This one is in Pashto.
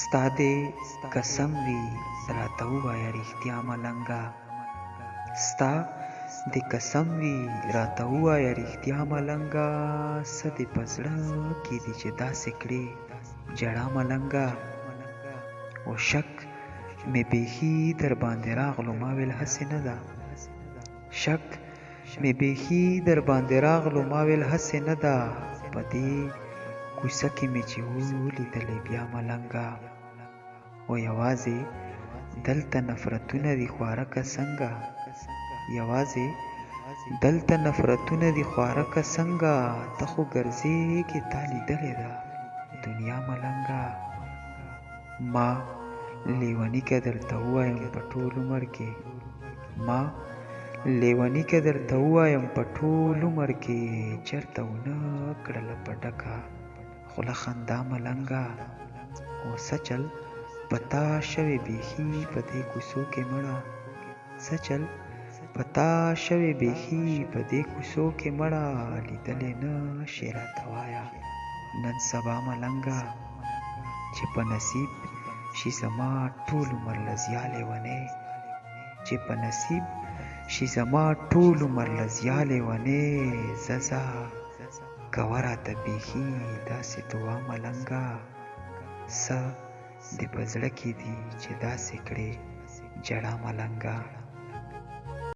ستا دې قسم وي راته ووایه رښتیا ملنګه، ستا دې قسم وي راته ووایه رښتیا ملنګه، څه دې په زړه کې دي چې داسې کړې ژړا ملنګه. او شک مې بیخي در باندې راغلو، ما ویل هسې نه ده، شک مې بیخي در باندې راغلو، ما ویل هسې نه ده، په دې کوڅه کې مې چې ولیدلې بیا ملنګه. او یوازې دلته نفرتونه دي خوارکه څنګه، یوازې دلته نفرتونه دي خوارکه څنګه، ته خو ګرځېږې تا لیدلې ده دنیا ملنګه. ما لیوني که درته ووایم په ټول عمر کې، ما لیوني که درته ووایم په ټول عمر کې، چېرته ونه کړله په ډکه خوله خندا ملنګه. او څه چل په تا شوې بیخي په دې کوڅو کې مړه، څه چل په تا شوې بیخي په دې کوڅو کې مړه، لیدلې نه شې راته وایه نن سبا ملنګه. چې په نصیب شي زما ټول عمر لزیا لیونی، چې په نصیب شي زما ټول عمر لزیا لیونی، ځه کوه راته بیخي داسې دعا ملنګه، څه دې په زړه کې دي چې داسې کړې ژړا ملنګه.